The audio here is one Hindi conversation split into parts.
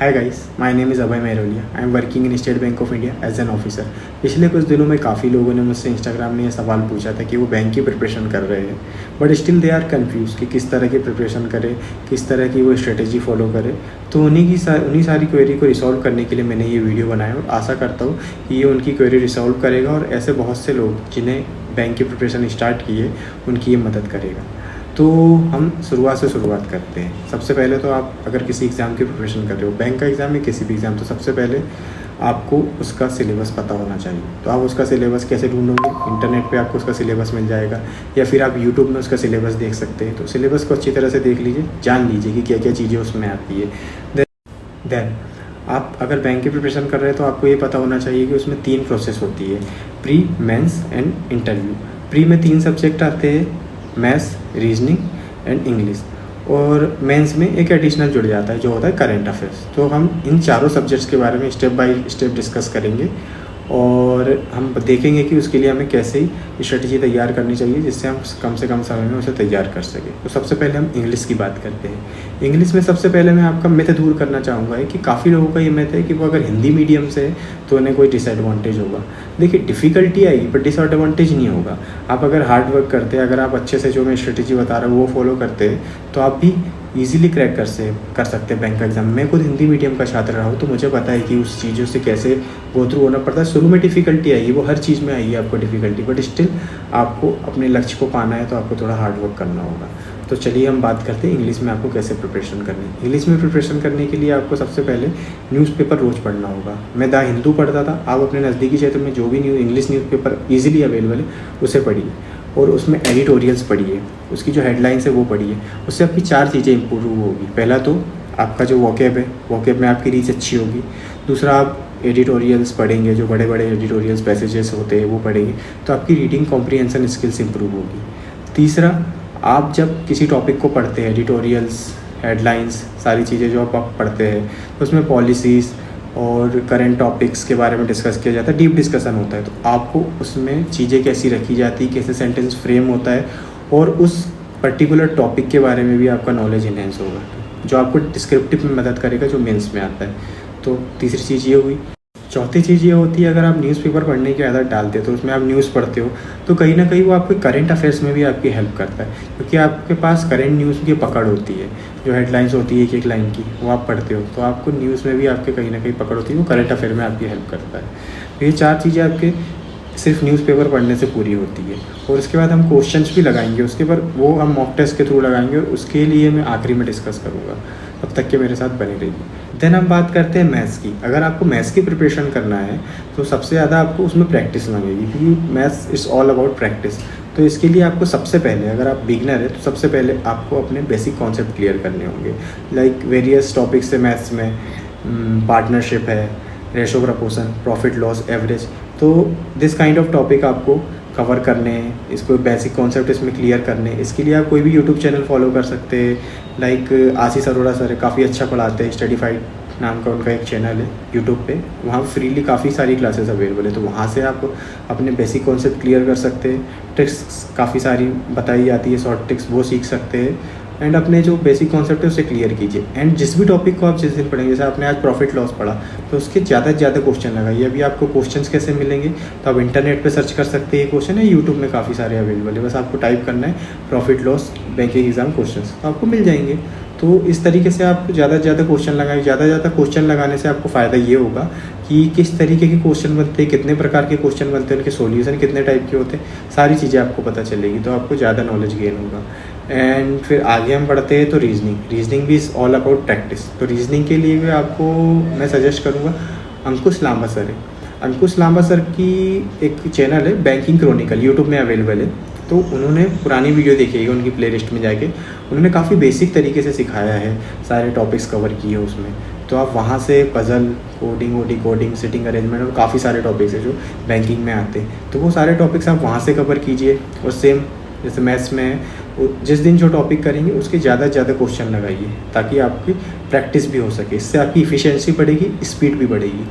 Hi guys, my name is Abhay Mehrolia. I am working in State Bank of India as an officer. पिछले कुछ दिनों में काफ़ी लोगों ने मुझसे इंस्टाग्राम में ये सवाल पूछा था कि वो बैंक की प्रिपरेशन कर रहे हैं but still they are confuse कि किस तरह की प्रिपरेशन करें, किस तरह की वो स्ट्रेटेजी फॉलो करें। तो उन्हीं सारी क्वेरी को रिसॉल्व करने के लिए मैंने ये वीडियो बनाया और आशा करता हूँ कि ये उनकी क्वेरी रिसॉल्व करेगा और ऐसे बहुत से लोग जिन्हें बैंक की प्रिपरेशन स्टार्ट की है उनकी ये मदद करेगा। तो हम शुरुआत करते हैं। सबसे पहले तो आप अगर किसी एग्ज़ाम की प्रिपरेशन कर रहे हो, बैंक का एग्ज़ाम या किसी भी एग्ज़ाम, तो सबसे पहले आपको उसका सिलेबस पता होना चाहिए। तो आप उसका सिलेबस कैसे ढूंढोगे? इंटरनेट पे आपको उसका सिलेबस मिल जाएगा या फिर आप यूट्यूब में उसका सिलेबस देख सकते हैं। तो सिलेबस को अच्छी तरह से देख लीजिए, जान लीजिए कि क्या क्या चीज़ें उसमें आती है। देन आप अगर बैंक की प्रिपरेशन कर रहे हैं तो आपको ये पता होना चाहिए कि उसमें 3 प्रोसेस होती है, pre, mains and interview. Pre में 3 सब्जेक्ट आते हैं, मैथ्स, रीजनिंग एंड इंग्लिश, और मेंस में एक एडिशनल जुड़ जाता है जो होता है करंट अफेयर्स। तो हम इन चारों सब्जेक्ट्स के बारे में स्टेप बाय स्टेप डिस्कस करेंगे और हम देखेंगे कि उसके लिए हमें कैसे ही स्ट्रेटजी तैयार करनी चाहिए जिससे हम कम से कम समय में उसे तैयार कर सकें। तो सबसे पहले हम इंग्लिश की बात करते हैं। इंग्लिश में सबसे पहले मैं आपका मिथ दूर करना चाहूँगा है कि काफ़ी लोगों का ये मिथ है कि वो अगर हिंदी मीडियम से है तो उन्हें कोई डिसएडवांटेज होगा। देखिए, डिफ़िकल्टी आएगी पर डिसएडवांटेज नहीं होगा। आप अगर हार्ड वर्क करते हैं, अगर आप अच्छे से जो मैं स्ट्रेटजी बता रहा हूँ वो फॉलो करते हैं तो आप भी ईजिली क्रैक कर सकते हैं बैंक का एग्ज़ाम। मैं खुद हिंदी मीडियम का छात्र रहा हूँ तो मुझे पता है कि उस चीज़ों से कैसे गो थ्रू होना पड़ता है। शुरू में डिफ़िकल्टी आएगी, वो हर चीज़ में आएगी आपको डिफ़िकल्टी, बट स्टिल आपको अपने लक्ष्य को पाना है तो आपको थोड़ा हार्ड वर्क करना होगा। तो चलिए हम बात करते हैं इंग्लिश में आपको कैसे प्रिपरेशन करनी है। इंग्लिश में प्रिपरेशन करने के लिए आपको सबसे पहले न्यूज़पेपर रोज़ पढ़ना होगा। मैं द हिंदू पढ़ता था, आप अपने नज़दीकी क्षेत्र में जो भी इंग्लिश न्यूज़पेपर ईजिली अवेलेबल है उसे पढ़िए और उसमें एडिटोरियल्स पढ़िए, उसकी जो हेडलाइंस है वो पढ़िए। उससे आपकी 4 चीज़ें इम्प्रूव होगी। पहला तो आपका जो वोकैब है, वोकैब में आपकी रीच अच्छी होगी। दूसरा, आप एडिटोरियल्स पढ़ेंगे, जो बड़े बड़े एडिटोरियल्स पैसेजेस होते हैं वो पढ़ेंगे तो आपकी रीडिंग कॉम्प्रीहेंशन स्किल्स इंप्रूव होगी। तीसरा, आप जब किसी टॉपिक को पढ़ते हैं, एडिटोरियल्स, हेडलाइंस, सारी चीज़ें जो आप पढ़ते हैं तो उसमें पॉलिसीज़ और करंट टॉपिक्स के बारे में डिस्कस किया जाता है, डीप डिस्कशन होता है। तो आपको उसमें चीज़ें कैसी रखी जाती, कैसे सेंटेंस फ्रेम होता है और उस पर्टिकुलर टॉपिक के बारे में भी आपका नॉलेज इन्हेंस होगा जो आपको डिस्क्रिप्टिव में मदद करेगा जो मेंस में आता है। तो तीसरी चीज़ ये हुई। चौथी चीज़ ये होती है, अगर आप न्यूज़पेपर पढ़ने की आदत डालते हो तो उसमें आप न्यूज़ पढ़ते हो तो कहीं ना कहीं वो आपके करंट अफेयर्स में भी आपकी हेल्प करता है, क्योंकि आपके पास करंट न्यूज़ की पकड़ होती है। जो हेडलाइंस होती है एक एक लाइन की वो आप पढ़ते हो तो आपको न्यूज़ में भी आपके कहीं ना कहीं पकड़ होती है, वो करंट अफेयर में आपकी हेल्प करता है। तो ये 4 चीज़ें आपके सिर्फ न्यूज़पेपर पढ़ने से पूरी होती है। और उसके बाद हम क्वेश्चंस भी लगाएंगे उसके पर, वो हम मॉक टेस्ट के थ्रू लगाएंगे और उसके लिए मैं आखिरी में डिस्कस करूँगा। तब तक के मेरे साथ बने रहिए। देन हम बात करते हैं मैथ्स की। अगर आपको मैथ्स की प्रिपरेशन करना है तो सबसे ज़्यादा आपको उसमें प्रैक्टिस लगेगी, क्योंकि maths is all about practice. तो इसके लिए आपको सबसे पहले, अगर आप बिगनर है तो सबसे पहले आपको अपने बेसिक कॉन्सेप्ट क्लियर करने होंगे। लाइक वेरियस टॉपिक्स है मैथ्स में, पार्टनरशिप है, ratio proportion, profit loss, average. तो दिस काइंड ऑफ टॉपिक आपको कवर करने हैं, इसको बेसिक कॉन्सेप्ट इसमें क्लियर करने हैं। इसके लिए आप कोई भी यूट्यूब चैनल फॉलो कर सकते हैं। लाइक आशीष अरोड़ा सर है, काफ़ी अच्छा पढ़ाते हैं, स्टडीफाइड नाम का उनका एक चैनल है यूट्यूब पे। वहाँ फ्रीली काफ़ी सारी क्लासेस अवेलेबल है, तो वहाँ से आप अपने बेसिक कॉन्सेप्ट क्लियर कर सकते हैं। ट्रिक्स काफ़ी सारी बताई जाती है, शॉर्ट ट्रिक्स, वो सीख सकते हैं एंड अपने जो बेसिक कॉन्सेप्ट है उसे क्लियर कीजिए। एंड जिस भी टॉपिक को आप जिस दिन पढ़ेंगे, जैसे आपने आज प्रॉफिट लॉस पढ़ा तो उसके ज़्यादा से ज़्यादा क्वेश्चन लगाइए। अभी आपको क्वेश्चंस कैसे मिलेंगे तो आप इंटरनेट पे सर्च कर सकते हैं, क्वेश्चन है यूट्यूब में काफ़ी सारे अवेलेबल है, बस आपको टाइप करना है profit loss banking exam questions, तो आपको मिल जाएंगे। तो इस तरीके से आप ज़्यादा से ज़्यादा क्वेश्चन लगाएं। ज़्यादा से ज़्यादा क्वेश्चन लगाने से आपको फ़ायदा ये होगा कि किस तरीके के क्वेश्चन बनते हैं, कितने प्रकार के क्वेश्चन बनते हैं, उनके सॉल्यूशन कितने टाइप के होते हैं, सारी चीज़ें आपको पता चलेगी, तो आपको ज़्यादा नॉलेज गेन होगा। एंड फिर आगे हम बढ़ते हैं तो रीजनिंग भी इज़ ऑल अबाउट प्रैक्टिस। तो रीजनिंग के लिए भी आपको मैं सजेस्ट करूँगा, अंकुश लांबा सर है। अंकुश लांबा सर की एक चैनल है बैंकिंग क्रॉनिकल, यूट्यूब में अवेलेबल है। तो उन्होंने पुरानी वीडियो देखिएगा उनकी प्लेलिस्ट में जाके, उन्होंने काफ़ी बेसिक तरीके से सिखाया है, सारे टॉपिक्स कवर किए उसमें। तो आप वहाँ से पज़ल, कोडिंग और डिकोडिंग, सिटिंग अरेंजमेंट और काफ़ी सारे टॉपिक्स हैं जो बैंकिंग में आते हैं, तो वो सारे टॉपिक्स आप वहाँ से कवर कीजिए। और सेम जैसे मैथ्स में जिस दिन जो टॉपिक करेंगे उसके ज़्यादा से ज़्यादा क्वेश्चन लगाइए ताकि आपकी प्रैक्टिस भी हो सके। इससे आपकी इफ़िशियंसी बढ़ेगी, स्पीड भी बढ़ेगी।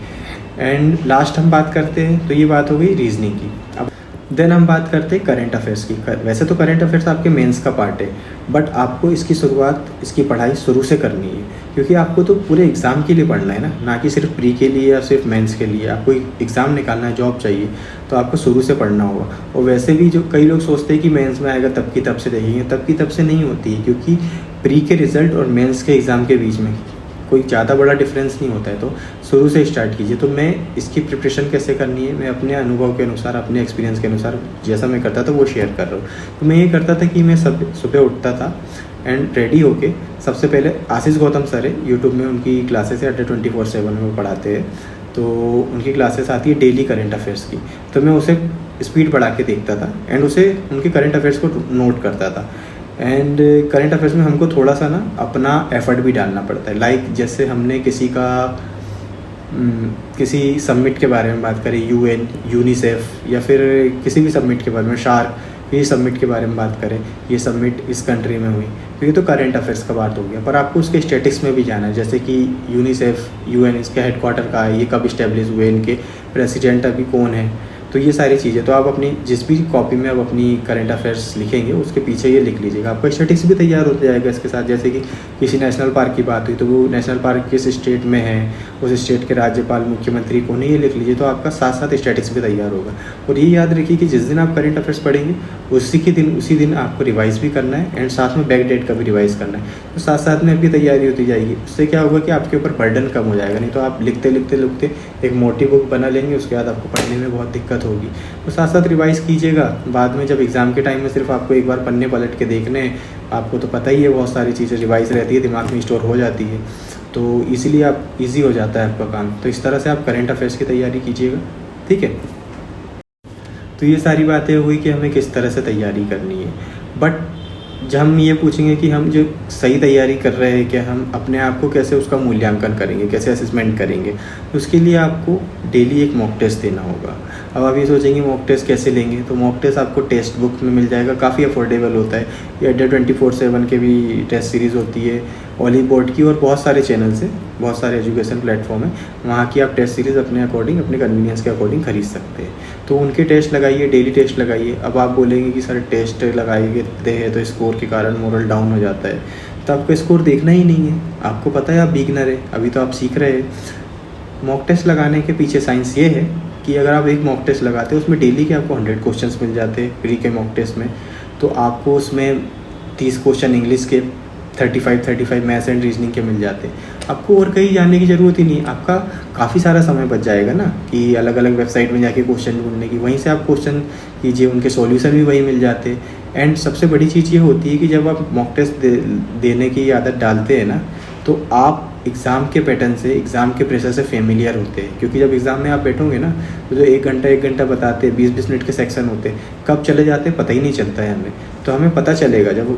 एंड लास्ट हम बात करते हैं तो ये बात हो गई रीजनिंग की। अब देन हम बात करते हैं करंट अफेयर्स की। वैसे तो करंट अफेयर्स आपके मेंस का पार्ट है, बट आपको इसकी शुरुआत, इसकी पढ़ाई शुरू से करनी है, क्योंकि आपको तो पूरे एग्ज़ाम के लिए पढ़ना है ना कि सिर्फ प्री के लिए या सिर्फ मेंस के लिए। आपको एग्ज़ाम निकालना है, जॉब चाहिए, तो आपको शुरू से पढ़ना होगा। और वैसे भी जो कई लोग सोचते हैं कि मेंस में आएगा तब की तब से देखेंगे, तब की तब से नहीं होती है, क्योंकि प्री के रिज़ल्ट और मेंस के एग्ज़ाम के बीच में कोई ज़्यादा बड़ा डिफरेंस नहीं होता है। तो शुरू से स्टार्ट कीजिए। तो मैं इसकी प्रिपरेशन कैसे करनी है, मैं अपने अनुभव के अनुसार, अपने एक्सपीरियंस के अनुसार जैसा मैं करता था वो शेयर कर रहा हूँ। तो मैं ये करता था कि मैं सुबह उठता था एंड रेडी होके सबसे पहले आशीष गौतम सर है, यूट्यूब में उनकी क्लासेस है, 24/7 में वो पढ़ाते हैं। तो उनकी क्लासेस आती है डेली करंट अफेयर्स की, तो मैं उसे स्पीड बढ़ा के देखता था एंड उसे उनके करंट अफेयर्स को नोट करता था। एंड करंट अफेयर्स में हमको थोड़ा सा ना अपना एफर्ट भी डालना पड़ता है। लाइक जैसे हमने किसी समिट के बारे में बात करें, यूएन, यूनिसेफ, या फिर किसी भी समिट के बारे में, शार्क, ये समिट के बारे में बात करें, ये समिट इस कंट्री में हुई, तो ये तो करंट अफेयर्स का बात हो गया। पर आपको उसके स्टेटिक्स में भी जाना है, जैसे कि यूनिसेफ, यूएन, इसका हेडक्वार्टर कहाँ है, ये कब इस्टेब्लिश हुए, इनके प्रेसिडेंट अभी कौन है, तो ये सारी चीज़ें। तो आप अपनी जिस भी कॉपी में आप अपनी करंट अफेयर्स लिखेंगे उसके पीछे ये लिख लीजिएगा, आपका स्टेटिक्स भी तैयार होता जाएगा इसके साथ। जैसे कि किसी नेशनल पार्क की बात हुई तो वो नेशनल पार्क किस स्टेट में है, उस स्टेट के राज्यपाल, मुख्यमंत्री कौन है, ये लिख लीजिए, तो आपका साथ साथ स्टेटिक्स भी तैयार होगा। और ये याद रखिए कि जिस दिन आप करंट अफेयर्स पढ़ेंगे उसी दिन आपको रिवाइज़ भी करना है एंड साथ में बैक डेट का भी रिवाइज़ करना है। तो साथ साथ में आपकी तैयारी होती जाएगी। उससे क्या होगा कि आपके ऊपर बर्डन कम हो जाएगा। नहीं तो आप लिखते लिखते एक मोटी बुक बना लेंगे, उसके बाद आपको पढ़ने में बहुत दिक्कत होगी। तो साथ साथ रिवाइज़ कीजिएगा। बाद में जब एग्ज़ाम के टाइम में सिर्फ आपको एक बार पन्ने पलट के देखने हैं, आपको तो पता ही है बहुत सारी चीज़ें रिवाइज़ रहती है, दिमाग में स्टोर हो जाती है, तो इसीलिए आप ईजी हो जाता है आपका काम। तो इस तरह से आप करंट अफेयर्स की तैयारी कीजिएगा, ठीक है। तो ये सारी बातें हुई कि हमें किस तरह से तैयारी करनी है। बट जब हम ये पूछेंगे कि हम जो सही तैयारी कर रहे हैं क्या, हम अपने आप को कैसे उसका मूल्यांकन करेंगे, कैसे असेसमेंट करेंगे, तो उसके लिए आपको डेली एक मॉक टेस्ट देना होगा। अब आप ये सोचेंगे मॉक टेस्ट कैसे लेंगे, तो मॉक टेस्ट आपको टेक्स्ट बुक में मिल जाएगा, काफ़ी अफोर्डेबल होता है। ये अड्डा 24/7 के भी टेस्ट सीरीज़ होती है, ऑली बोर्ड की, और बहुत सारे चैनल्स हैं, बहुत सारे एजुकेशन प्लेटफॉर्म है, वहाँ की आप टेस्ट सीरीज़ अपने अकॉर्डिंग, अपने कन्वीनियंस के अकॉर्डिंग खरीद सकते हैं। तो उनके टेस्ट लगाइए, डेली टेस्ट लगाइए। अब आप बोलेंगे कि सर टेस्ट लगाते हैं तो स्कोर के कारण मोरल डाउन हो जाता है, तो आपको स्कोर देखना ही नहीं है। आपको पता है आप बिगनर है, अभी तो आप सीख रहे हैं। मॉक टेस्ट लगाने के पीछे साइंस ये है कि अगर आप एक मॉक टेस्ट लगाते हैं उसमें डेली के आपको 100 क्वेश्चंस मिल जाते हैं प्री के मॉक टेस्ट में, तो आपको उसमें 30 क्वेश्चन इंग्लिश के, 35 मैथ्स एंड रीजनिंग के मिल जाते हैं। आपको और कहीं जाने की ज़रूरत ही नहीं, आपका काफ़ी सारा समय बच जाएगा ना कि अलग अलग वेबसाइट में जाके क्वेश्चन ढूंढने की, वहीं से आप क्वेश्चन कीजिए, उनके सॉल्यूशन भी वहीं मिल जाते हैं। एंड सबसे बड़ी चीज़ ये होती है कि जब आप मॉक टेस्ट देने की आदत डालते हैं ना, तो आप एग्ज़ाम के पैटर्न से, एग्ज़ाम के प्रेशर से फेमिलियर होते हैं। क्योंकि जब एग्ज़ाम में आप बैठोगे ना, तो जो एक घंटा बताते हैं, 20-20 मिनट के सेक्शन होते हैं, कब चले जाते हैं पता ही नहीं चलता है हमें। तो हमें पता चलेगा जब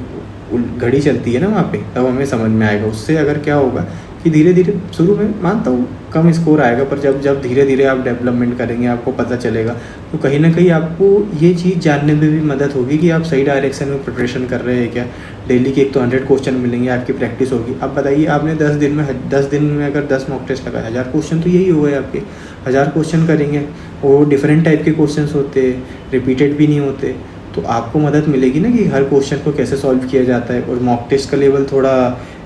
घड़ी चलती है ना वहाँ पे, तब हमें समझ में आएगा। उससे अगर क्या होगा कि धीरे धीरे, शुरू में मानता हूँ कम स्कोर आएगा, पर जब धीरे धीरे आप डेवलपमेंट करेंगे, आपको पता चलेगा, तो कहीं ना कहीं आपको ये चीज़ जानने में भी मदद होगी कि आप सही डायरेक्शन में प्रिपरेशन कर रहे हैं क्या। डेली के एक तो 100 क्वेश्चन मिलेंगे, आपकी प्रैक्टिस होगी। अब बताइए, आपने 10 दिन में अगर 10 मॉक टेस्ट लगाए, 1000 क्वेश्चन तो यही हो गए आपके। 1000 क्वेश्चन करेंगे, वो डिफरेंट टाइप के क्वेश्चन होते हैं, रिपीटेड भी नहीं होते, तो आपको मदद मिलेगी ना कि हर क्वेश्चन को कैसे सॉल्व किया जाता है। और मॉक टेस्ट का लेवल थोड़ा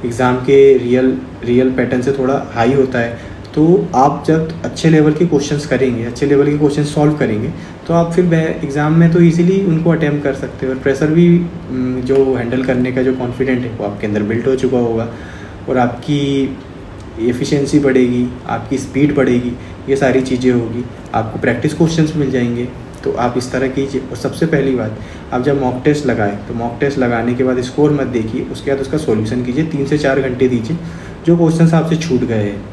एग्ज़ाम के रियल पैटर्न से थोड़ा हाई होता है, तो आप जब अच्छे लेवल के क्वेश्चंस करेंगे, अच्छे लेवल के क्वेश्चन सॉल्व करेंगे, तो आप फिर एग्ज़ाम में तो इजीली उनको अटैम्प्ट कर सकते हो। और प्रेशर भी जो हैंडल करने का जो कॉन्फिडेंट है वो आपके अंदर बिल्ड हो चुका होगा, और आपकी एफिशिएंसी बढ़ेगी, आपकी स्पीड बढ़ेगी, ये सारी चीज़ें होगी। आपको प्रैक्टिस क्वेश्चंस मिल जाएंगे। तो आप इस तरह कीजिए। और सबसे पहली बात, आप जब मॉक टेस्ट लगाएं तो मॉक टेस्ट लगाने के बाद स्कोर मत देखिए, उसके बाद उसका सॉल्यूशन कीजिए। 3 से 4 घंटे दीजिए। जो क्वेश्चंस आपसे छूट गए हैं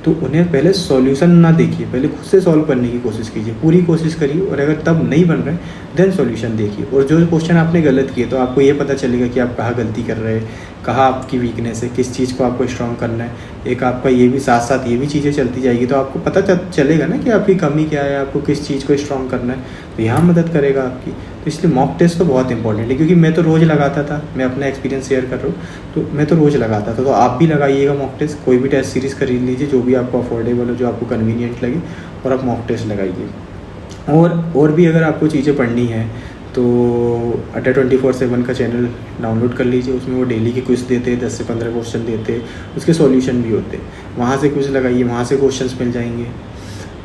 तो उन्हें पहले सॉल्यूशन ना देखिए, पहले खुद से सॉल्व करने की कोशिश कीजिए, पूरी कोशिश करिए। और अगर तब नहीं बन रहा है देन सॉल्यूशन देखिए। और जो क्वेश्चन आपने गलत किए तो आपको ये पता चलेगा कि आप कहाँ गलती कर रहे हैं, कहाँ आपकी वीकनेस है, किस चीज़ को आपको स्ट्रॉन्ग करना है। एक आपका ये भी साथ साथ ये भी चीज़ें चलती जाएगी, तो आपको पता चलेगा ना कि आपकी कमी क्या है, आपको किस चीज़ को स्ट्रॉन्ग करना है, तो यहाँ मदद करेगा आपकी। तो इसलिए मॉक टेस्ट तो बहुत इंपॉर्टेंट है, क्योंकि मैं तो रोज़ लगाता था, मैं अपना एक्सपीरियंस शेयर कर रहा हूँ, तो मैं तो रोज़ लगाता था। तो आप भी लगाइएगा मॉक टेस्ट, कोई भी टेस्ट सीरीज़ खरीद लीजिए जो भी आपको अफोर्डेबल हो, जो आपको कन्वीनियंट लगे, और आप मॉक टेस्ट लगाइए। और भी अगर आपको चीज़ें पढ़नी है तो अड्डा 24/7 का चैनल डाउनलोड कर लीजिए। उसमें वो डेली के क्विज देते हैं, 10 से 15 क्वेश्चन देते हैं, उसके सॉल्यूशन भी होते हैं। वहाँ से क्विज लगाइए, वहाँ से क्वेश्चंस मिल जाएंगे।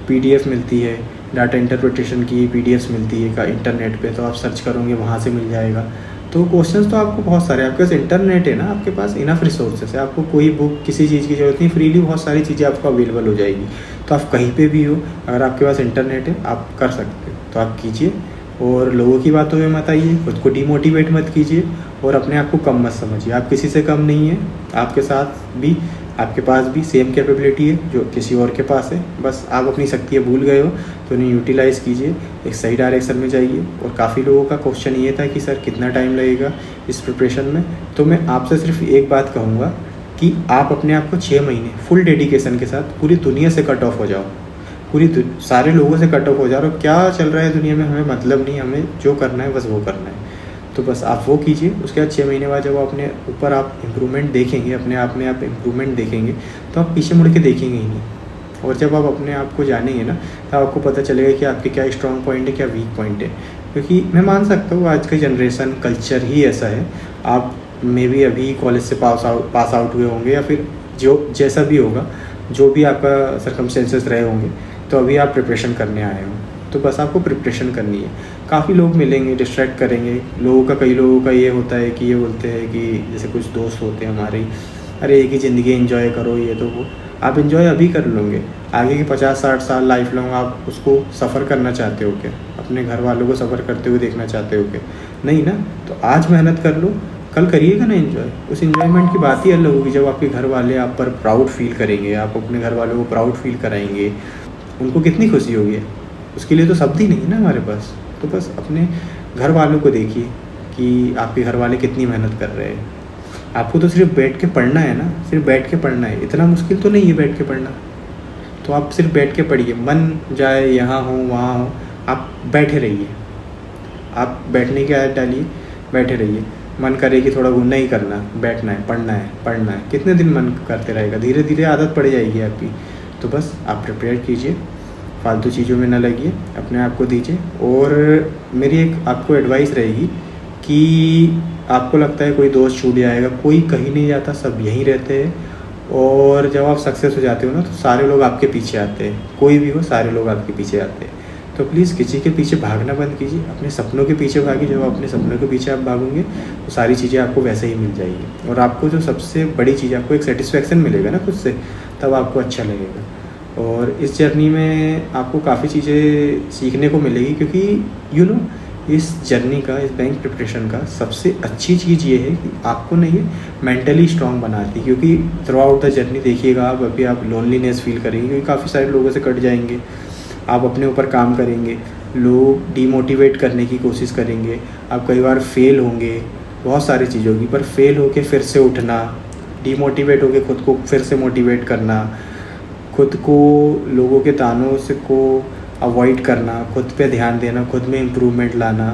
पीडीएफ मिलती है, डाटा इंटरप्रिटेशन की पीडीएफ्स मिलती है का इंटरनेट पे, तो आप सर्च करोगे वहाँ से मिल जाएगा। तो क्वेश्चंस तो आपको बहुत सारे, आपके पास इंटरनेट है ना, आपके पास इनफ रिसोर्सेस है, आपको कोई बुक किसी चीज़ की ज़रूरत नहीं, फ्रीली बहुत सारी चीज़ें आपको अवेलेबल हो जाएगी। तो आप कहीं पे भी हो, अगर आपके पास इंटरनेट है आप कर सकते हो, तो आप कीजिए। और लोगों की बातों में मत आइए, खुद को डिमोटिवेट मत कीजिए और अपने आप को कम मत समझिए। आप किसी से कम नहीं है, आपके साथ भी, आपके पास भी सेम कैपेबिलिटी है जो किसी और के पास है। बस आप अपनी शक्तियाँ भूल गए हो तो उन्हें यूटिलाइज़ कीजिए, एक सही डायरेक्शन में जाइए। और काफ़ी लोगों का क्वेश्चन ये था कि सर कितना टाइम लगेगा इस प्रिपरेशन में, तो मैं आपसे सिर्फ एक बात कहूँगा कि आप अपने आप को 6 महीने फुल डेडिकेशन के साथ पूरी दुनिया से कट ऑफ हो जाओ, सारे लोगों से कट ऑफ हो जा रहे हो। क्या चल रहा है दुनिया में हमें मतलब नहीं, हमें जो करना है बस वो करना है। तो बस आप वो कीजिए। उसके बाद 6 महीने बाद जब अपने ऊपर आप इम्प्रूवमेंट देखेंगे, अपने आप में आप इम्प्रूवमेंट देखेंगे, तो आप पीछे मुड़ के देखेंगे ही नहीं। और जब आप अपने आप को जानेंगे ना, तो आपको पता चलेगा कि आपके क्या स्ट्रॉन्ग पॉइंट है, क्या वीक पॉइंट है। क्योंकि मैं मान सकता हूँ आज का जनरेशन कल्चर ही ऐसा है। आप मे बी अभी कॉलेज से पास आउट हुए होंगे, या फिर जो जैसा भी होगा, जो भी आपका सर्कमस्टेंसेस रहे होंगे, तो अभी आप प्रिपरेशन करने आए हो। तो बस आपको प्रिपरेशन करनी है। काफ़ी लोग मिलेंगे, डिस्ट्रैक्ट करेंगे। कई लोगों का ये होता है कि ये बोलते हैं कि जैसे कुछ दोस्त होते हैं हमारे, अरे एक ही ज़िंदगी एंजॉय करो, ये तो वो। आप एंजॉय अभी कर लोगे, आगे के 50-60 साल लाइफ लॉन्ग आप उसको सफ़र करना चाहते हो क्या? अपने घर वालों को सफ़र करते हुए देखना चाहते हो क्या? नहीं ना। तो आज मेहनत कर लो, कल करिएगा ना एंजॉय। उस एंजॉयमेंट की बात ही अलग होगी जब आपके घर वाले आप पर प्राउड फील करेंगे, आप अपने घर वालों को प्राउड फील कराएंगे, उनको कितनी खुशी होगी। उसके लिए तो शब्द ही नहीं है ना हमारे पास। तो बस अपने घर वालों को देखिए कि आपके घर वाले कितनी मेहनत कर रहे हैं। आपको तो सिर्फ बैठ के पढ़ना है ना, सिर्फ बैठ के पढ़ना है, इतना मुश्किल तो नहीं है बैठ के पढ़ना। तो आप सिर्फ बैठ के पढ़िए, मन जाए यहाँ हो वहाँ हो, आप बैठे रहिए। आप बैठने की आदत डालिए, बैठे रहिए। मन करे कि थोड़ा घूमना ही करना, बैठना है, पढ़ना है, पढ़ना है, कितने दिन मन करते रहेगा? धीरे धीरे आदत पड़ जाएगी आपकी। तो बस आप प्रिपेयर कीजिए, फालतू चीज़ों में ना लगिए, अपने आप को दीजिए। और मेरी एक आपको एडवाइस रहेगी कि आपको लगता है कोई दोस्त छूट जाएगा, कोई कहीं नहीं जाता, सब यहीं रहते हैं। और जब आप सक्सेस हो जाते हो ना, तो सारे लोग आपके पीछे आते हैं, कोई भी हो, सारे लोग आपके पीछे आते हैं। तो प्लीज़ किसी के पीछे भागना बंद कीजिए, अपने सपनों के पीछे भागिए। जब अपने सपनों के पीछे आप भागोगे तो सारी चीज़ें आपको वैसे ही मिल जाएगी। और आपको जो सबसे बड़ी चीज़, आपको एक सेटिस्फेक्शन मिलेगा ना खुद से, तब आपको अच्छा लगेगा। और इस जर्नी में आपको काफ़ी चीज़ें सीखने को मिलेगी, क्योंकि इस जर्नी का, इस बैंक प्रिपरेशन का सबसे अच्छी चीज़ ये है कि आपको नहीं है मेंटली स्ट्रांग बनाती। क्योंकि थ्रू आउट द जर्नी देखिएगा आप, अभी आप लोनलीनेस फील करेंगे क्योंकि काफ़ी सारे लोगों से कट जाएंगे। आप अपने ऊपर काम करेंगे, लोग डीमोटिवेट करने की कोशिश करेंगे, आप कई बार फेल होंगे, बहुत सारी चीज़ होगी। पर फेल होके फिर से उठना, डीमोटिवेट होके खुद को फिर से मोटिवेट करना, खुद को लोगों के तानों से को अवॉइड करना, खुद पे ध्यान देना, खुद में इम्प्रूवमेंट लाना,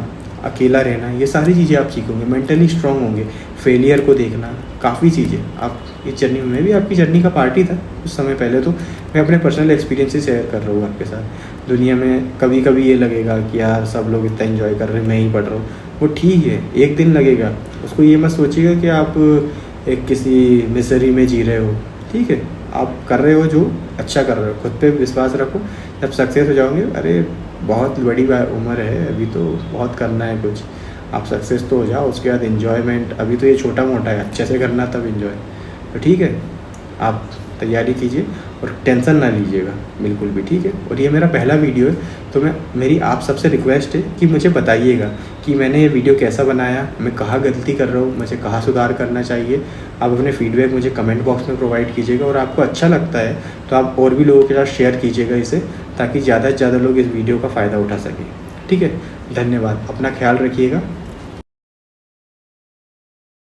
अकेला रहना, ये सारी चीज़ें आप सीखोगे, मेंटली स्ट्रांग होंगे। फेलियर को देखना, काफ़ी चीज़ें आप इस जर्नी में भी आपकी जर्नी का पार्ट ही था कुछ समय पहले। तो मैं अपने पर्सनल एक्सपीरियंसेस शेयर कर रहा हूँ आपके साथ। दुनिया में कभी कभी ये लगेगा कि यार सब लोग इतना एंजॉय कर रहे हैं, मैं ही पढ़ रहा हूँ, वो ठीक है, एक दिन लगेगा। उसको ये मत सोचिएगा कि आप एक किसी मिजरी में जी रहे हो। ठीक है, आप कर रहे हो जो अच्छा कर रहे हो, खुद पे विश्वास रखो। जब सक्सेस हो जाओगे, अरे बहुत बड़ी उम्र है, अभी तो बहुत करना है कुछ, आप सक्सेस तो हो जाओ। उसके बाद एन्जॉयमेंट, अभी तो ये छोटा मोटा है, अच्छे से करना तब एन्जॉय। तो ठीक है, आप तैयारी कीजिए और टेंशन ना लीजिएगा बिल्कुल भी। ठीक है, और ये मेरा पहला वीडियो है, तो मेरी आप सबसे रिक्वेस्ट है कि मुझे बताइएगा कि मैंने ये वीडियो कैसा बनाया, मैं कहाँ गलती कर रहा हूँ, मुझे कहाँ सुधार करना चाहिए। आप अपने फीडबैक मुझे कमेंट बॉक्स में प्रोवाइड कीजिएगा। और आपको अच्छा लगता है तो आप और भी लोगों के साथ शेयर कीजिएगा इसे, ताकि ज़्यादा से ज़्यादा लोग इस वीडियो का फ़ायदा उठा सकें। ठीक है, धन्यवाद, अपना ख्याल रखिएगा।